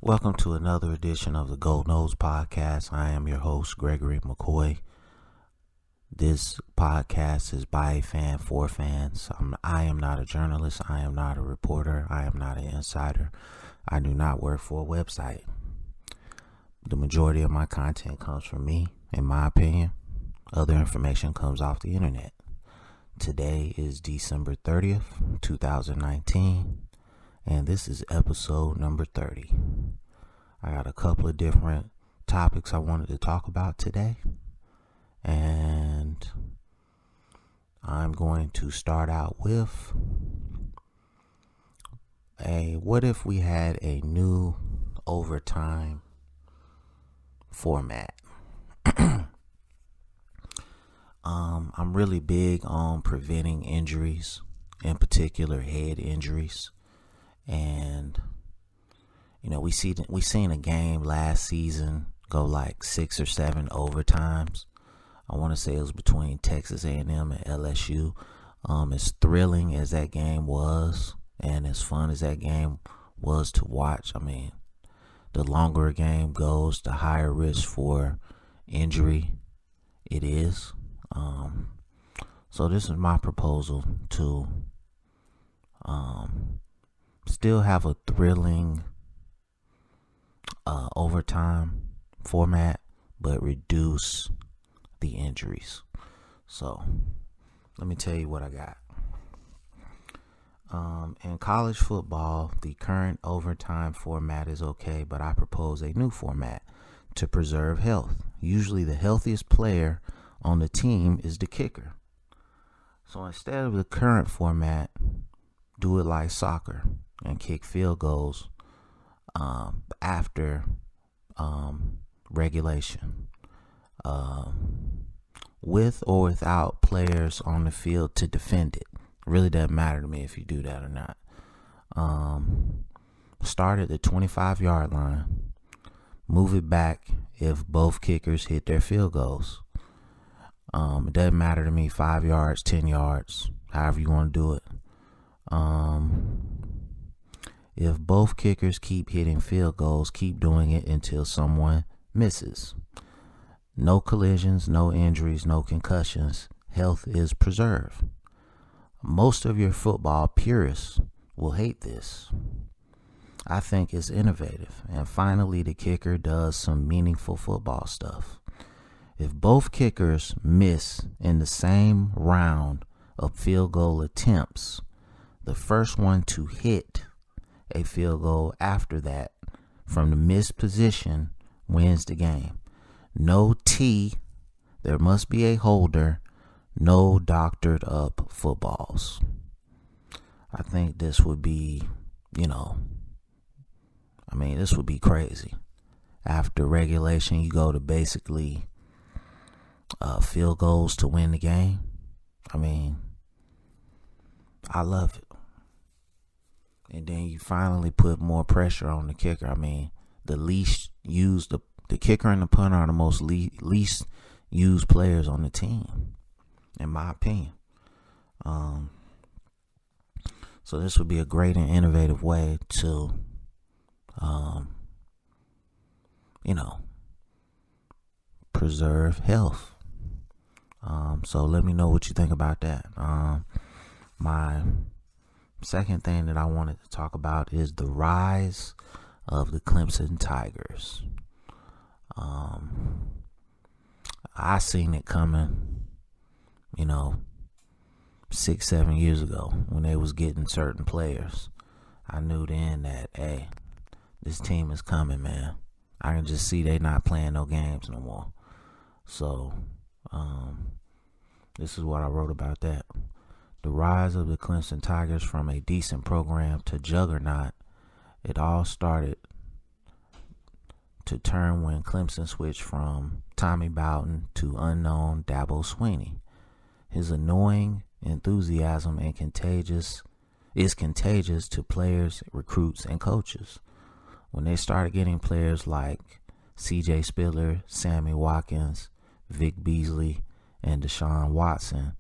Welcome to another edition of the Noles Podcast. I am your host, Gregory McCoy. This podcast is by a fan for fans. I am not a journalist. I am not a reporter. I am not an insider. I do not work for a website. The majority of my content comes from me, in my opinion. Other information comes off the internet. Today is December 30th, 2019. And this is episode number 30. I got a couple of different topics I wanted to talk about today. And I'm going to start out with what if we had a new overtime format? I'm really big on preventing injuries, in particular head injuries. And we seen a game last season go like 6 or 7 overtimes. I want to say it was between Texas A&M and LSU. As thrilling as that game was, and as fun as that game was to watch, the longer a game goes, the higher risk for injury it is. So this is my proposal to still have a thrilling overtime format, but reduce the injuries. So let me tell you what I got. In college football, the current overtime format is okay, but I propose a new format to preserve health. Usually the healthiest player on the team is the kicker. So instead of the current format, do it like soccer and kick field goals after regulation, with or without players on the field to defend it. Really doesn't matter to me if you do that or not. Start at the 25-yard line. Move it back if both kickers hit their field goals. It doesn't matter to me, 5 yards, 10 yards, however you want to do it. If both kickers keep hitting field goals, keep doing it until someone misses. No collisions, no injuries, no concussions. Health is preserved. Most of your football purists will hate this. I think it's innovative. And finally, the kicker does some meaningful football stuff. If both kickers miss in the same round of field goal attempts, the first one to hit a field goal after that from the missed position wins the game. No T, there must be a holder, no doctored up footballs. I think this would be, this would be crazy. After regulation, you go to basically field goals to win the game. I love it. And then you finally put more pressure on the kicker. The least used, the kicker and the punter are the most least used players on the team, in my opinion. So this would be a great and innovative way to, preserve health. So let me know what you think about that. My second thing that I wanted to talk about is the rise of the Clemson Tigers. I seen it coming, 6-7 years ago when they was getting certain players. I knew then that, hey, this team is coming, man. I can just see they not playing no games no more. So, this is what I wrote about that. The rise of the Clemson Tigers from a decent program to juggernaut. It all started to turn when Clemson switched from Tommy Bowden to unknown Dabo Swinney. His annoying enthusiasm and contagious to players, recruits, and coaches. When they started getting players like C.J. Spiller, Sammy Watkins, Vic Beasley, and Deshaun Watson,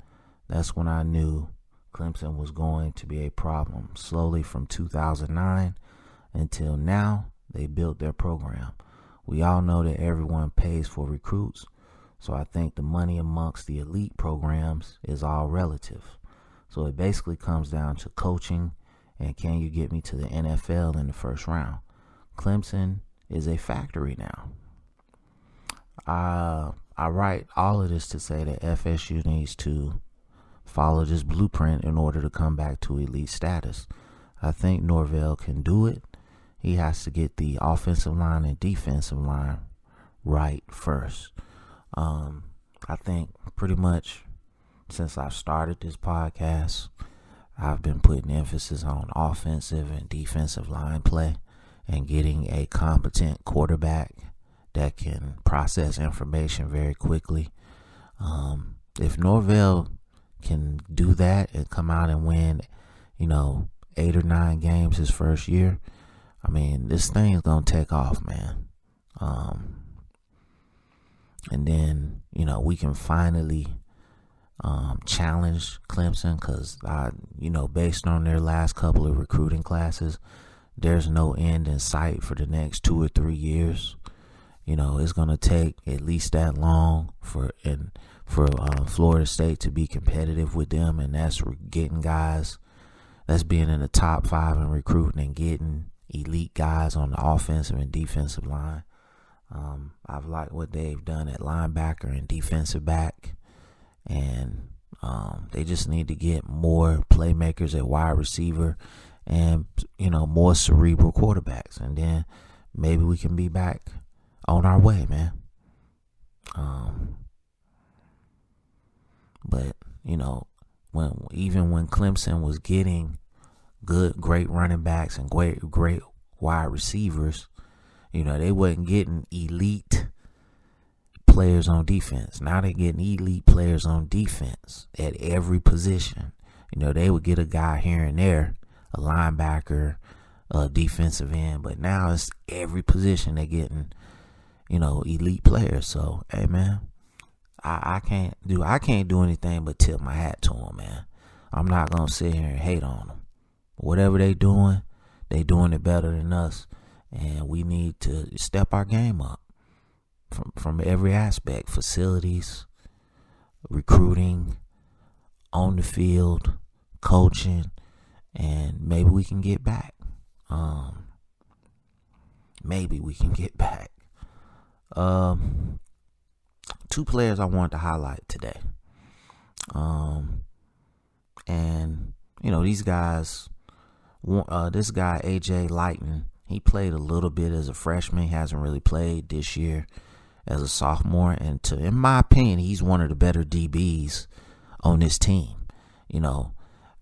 that's when I knew Clemson was going to be a problem. Slowly from 2009 until now, They built their program. We all know that everyone pays for recruits, so I think the money amongst the elite programs is all relative. So it basically comes down to coaching and can you get me to the NFL in the first round. Clemson is a factory now. I write all of this to say that FSU needs to follow this blueprint in order to come back to elite status. I think Norvell can do it. He has to get the offensive line and defensive line right first. I think pretty much since I've started this podcast, I've been putting emphasis on offensive and defensive line play and getting a competent quarterback that can process information very quickly. If Norvell can do that and come out and win, 8 or 9 games his first year, I mean, this thing is going to take off, man. And then, we can finally challenge Clemson because, based on their last couple of recruiting classes, there's no end in sight for the next 2 or 3 years. It's going to take at least that long for Florida State to be competitive with them, and that's getting guys, that's being in the top 5 in recruiting and getting elite guys on the offensive and defensive line. I've liked what they've done at linebacker and defensive back, and they just need to get more playmakers at wide receiver and, more cerebral quarterbacks, and then maybe we can be back on our way, man. But when Clemson was getting great running backs and great wide receivers, they wasn't getting elite players on defense. Now they're getting elite players on defense at every position. They would get a guy here and there, a linebacker, a defensive end, but now it's every position they're getting, elite players. So, hey, man, I can't do anything but tip my hat to them, man. I'm not going to sit here and hate on them. Whatever they doing it better than us, and we need to step our game up from every aspect: facilities, recruiting, on the field, coaching, and maybe we can get back. Two players I wanted to highlight today. And these guys, this guy, AJ Lighton, he played a little bit as a freshman. He hasn't really played this year as a sophomore. And in my opinion, he's one of the better DBs on this team.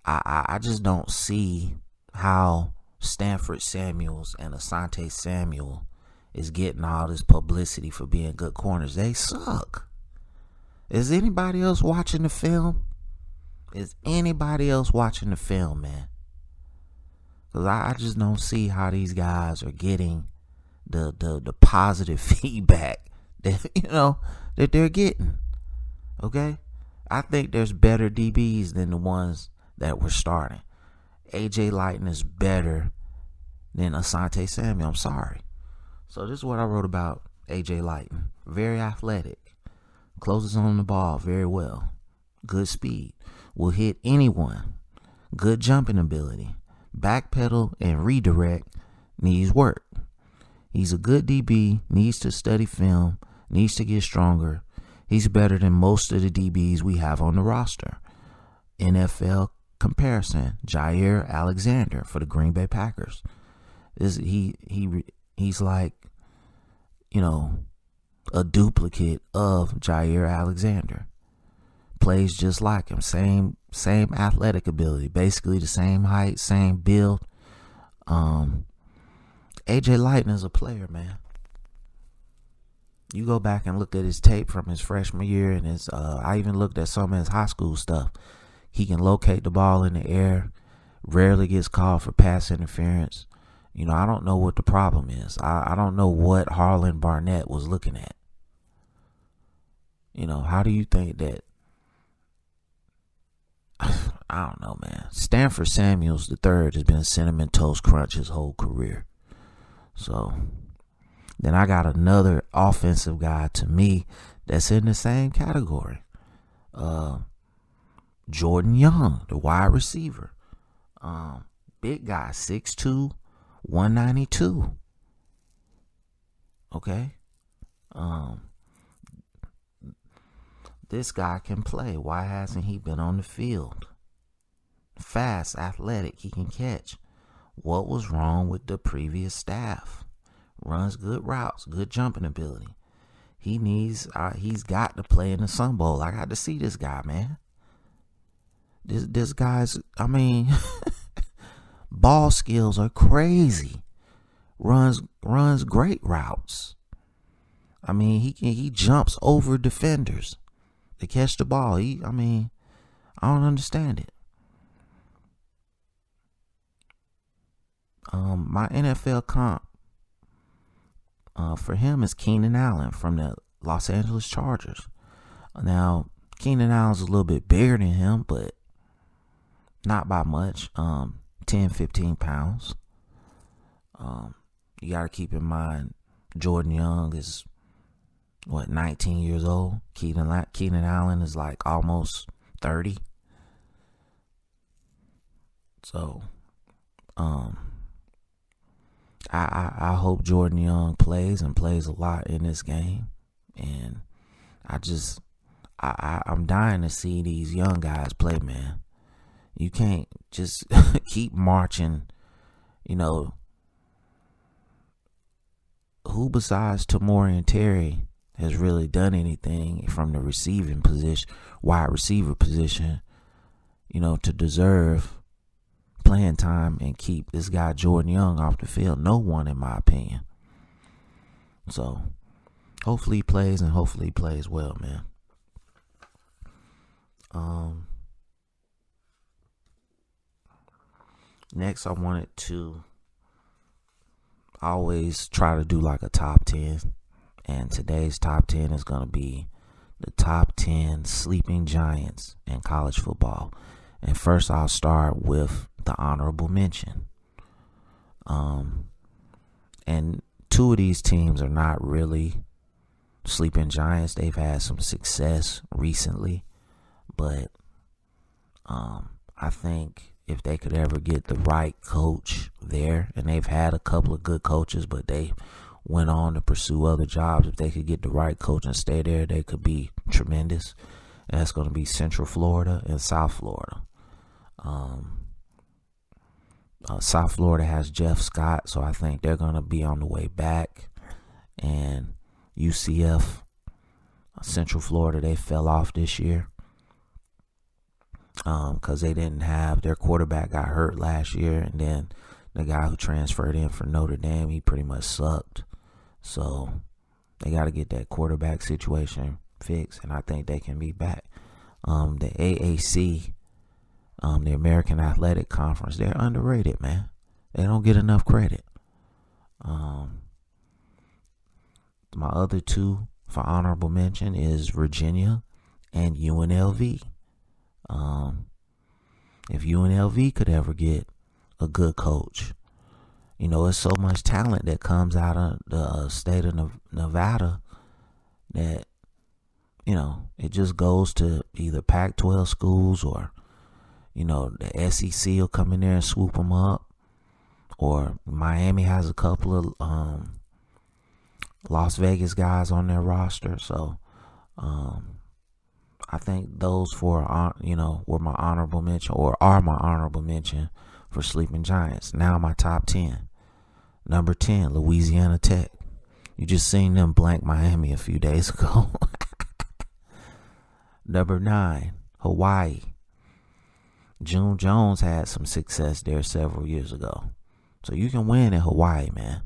I just don't see how Stanford Samuels and Asante Samuel is getting all this publicity for being good corners. They suck. Is anybody else watching the film? Man? Because I just don't see how these guys are getting the positive feedback that they're getting. Okay? I think there's better DBs than the ones that were starting. AJ Lighton is better than Asante Samuel. I'm sorry. So this is what I wrote about AJ Lighton. Very athletic. Closes on the ball very well. Good speed. Will hit anyone. Good jumping ability. Backpedal and redirect. Needs work. He's a good DB. Needs to study film. Needs to get stronger. He's better than most of the DBs we have on the roster. NFL comparison: Jair Alexander for the Green Bay Packers. He's like, a duplicate of Jair Alexander. Plays just like him. Same athletic ability. Basically the same height, same build. AJ Lighton is a player, man. You go back and look at his tape from his freshman year, and I even looked at some of his high school stuff. He can locate the ball in the air. Rarely gets called for pass interference. I don't know what the problem is. I don't know what Harlan Barnett was looking at. How do you think that? I don't know, man. Stanford Samuels III has been a Cinnamon Toast Crunch his whole career. So then I got another offensive guy to me that's in the same category. Jordan Young, the wide receiver. Big guy, 6'2", 192. Okay. This guy can play. Why hasn't he been on the field? Fast, athletic, he can catch. What was wrong with the previous staff? Runs good routes, good jumping ability. He's got to play in the Sun Bowl. I got to see this guy, man. This guy's, ball skills are crazy. Runs great routes. He jumps over defenders to catch the ball. I don't understand it. My NFL comp for him is Keenan Allen from the Los Angeles Chargers. Now, Keenan Allen's a little bit bigger than him, but not by much. 10, 15 pounds. You got to keep in mind, Jordan Young is, 19 years old? Keenan Allen is like almost 30. So, I hope Jordan Young plays and plays a lot in this game. And I'm dying to see these young guys play, man. You can't just keep marching, who besides Tamori and Terry has really done anything from the receiving position, wide receiver position, to deserve playing time and keep this guy Jordan Young off the field? No one, in my opinion. So hopefully he plays, and hopefully he plays well, man. Next, I wanted to always try to do like a top 10, and today's top 10 is going to be the top 10 sleeping giants in college football. And first, I'll start with the honorable mention. And two of these teams are not really sleeping giants. They've had some success recently, but I think if they could ever get the right coach there, and they've had a couple of good coaches, but they went on to pursue other jobs. If they could get the right coach and stay there, they could be tremendous. And that's going to be Central Florida and South Florida. South Florida has Jeff Scott, so I think they're going to be on the way back. And UCF, Central Florida, they fell off this year because they didn't have their quarterback, got hurt last year, and then the guy who transferred in for Notre Dame, he pretty much sucked. So they got to get that quarterback situation fixed, and I think they can be back. The AAC, the American Athletic Conference, they're underrated, man. They don't get enough credit. My other two for honorable mention is Virginia and UNLV. If UNLV could ever get a good coach, it's so much talent that comes out of the state of Nevada that, it just goes to either Pac-12 schools or, the SEC will come in there and swoop them up. Or Miami has a couple of Las Vegas guys on their roster. So I think those four were my honorable mention, or are my honorable mention for sleeping giants. Now my top 10. Number 10, Louisiana Tech. You just seen them blank Miami a few days ago. Number 9, Hawaii. June Jones had some success there several years ago. So you can win in Hawaii, man.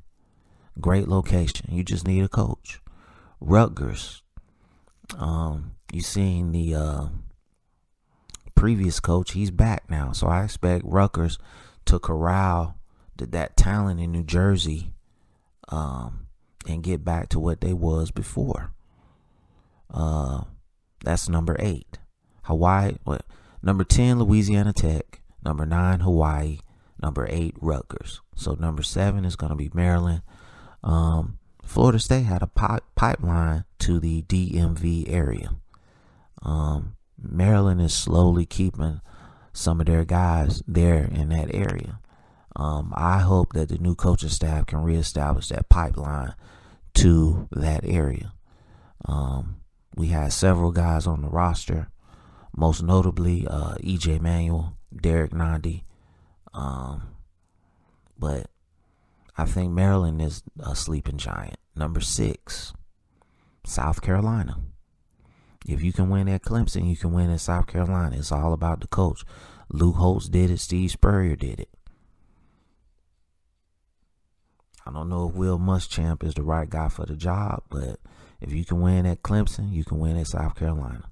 Great location. You just need a coach. Rutgers. You seen the previous coach. He's back now. So I expect Rutgers to corral that talent in New Jersey and get back to what they was before. That's number 8. Hawaii. Number 10, Louisiana Tech. Number 9, Hawaii. Number 8, Rutgers. So number 7 is going to be Maryland. Florida State had a pipeline to the DMV area. Maryland is slowly keeping some of their guys there in that area. I hope that the new coaching staff can reestablish that pipeline to that area. We had several guys on the roster, most notably E.J. Manuel, Derek Nandi. But I think Maryland is a sleeping giant. Number 6, South Carolina. If you can win at Clemson, you can win at South Carolina. It's all about the coach. Luke Holtz did it. Steve Spurrier did it. I don't know if Will Muschamp is the right guy for the job, but if you can win at Clemson, you can win at South Carolina.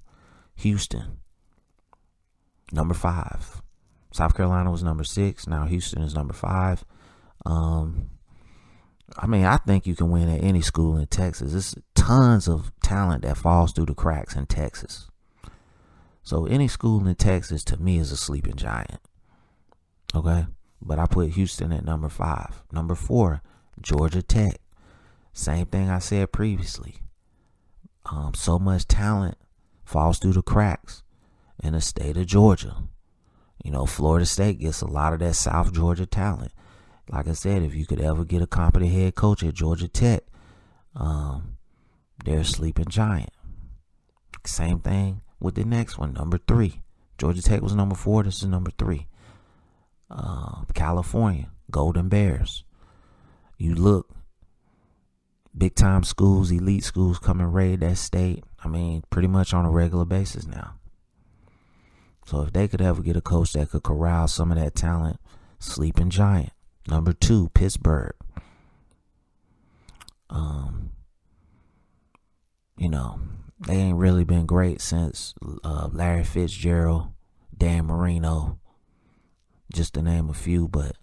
Houston, number 5. South Carolina was number 6. Now Houston is number 5. I think you can win at any school in Texas. There's tons of talent that falls through the cracks in Texas. So any school in Texas, to me, is a sleeping giant. Okay? But I put Houston at number 5. Number 4, Georgia Tech. Same thing I said previously. So much talent falls through the cracks in the state of Georgia. Florida State gets a lot of that South Georgia talent. Like I said, if you could ever get a competent head coach at Georgia Tech, they're a sleeping giant. Same thing with the next one, number 3. Georgia Tech was number 4. This is number 3. California, Golden Bears. You look, big time schools, elite schools come and raid that state. Pretty much on a regular basis now. So if they could ever get a coach that could corral some of that talent, sleeping giant. Number 2, Pittsburgh. They ain't really been great since Larry Fitzgerald, Dan Marino, just to name a few. But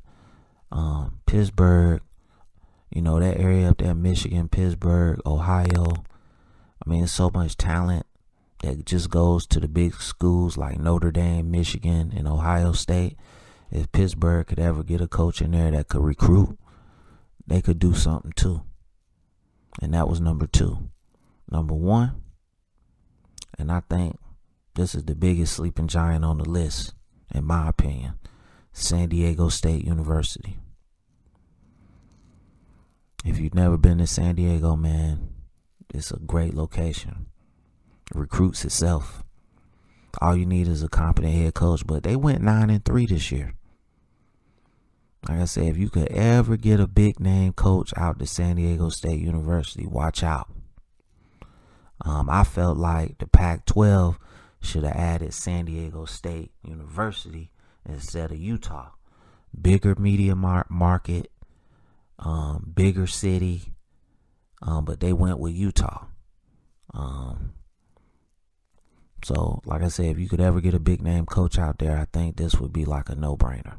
Pittsburgh, that area up there, Michigan, Pittsburgh, Ohio. There's so much talent that just goes to the big schools like Notre Dame, Michigan, and Ohio State. If Pittsburgh could ever get a coach in there that could recruit, they could do something too. And that was number 2. Number 1, and I think this is the biggest sleeping giant on the list, in my opinion, San Diego State University. If you've never been to San Diego, man, it's a great location. It recruits itself. All you need is a competent head coach, but they went 9-3 this year. Like I said, if you could ever get a big name coach out to San Diego State University, watch out. I felt like the Pac-12 should have added San Diego State University instead of Utah. Bigger media market, bigger city, but they went with Utah. So, like I said, if you could ever get a big name coach out there, I think this would be like a no-brainer.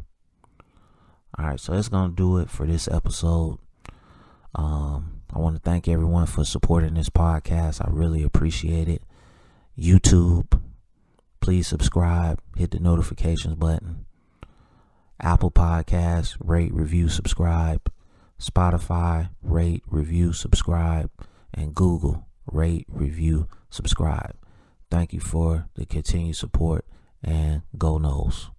All right, so that's going to do it for this episode. I want to thank everyone for supporting this podcast. I really appreciate it. YouTube, please subscribe, hit the notifications button. Apple Podcasts, rate, review, subscribe. Spotify, rate, review, subscribe. And Google, rate, review, subscribe. Thank you for the continued support, and go Noles.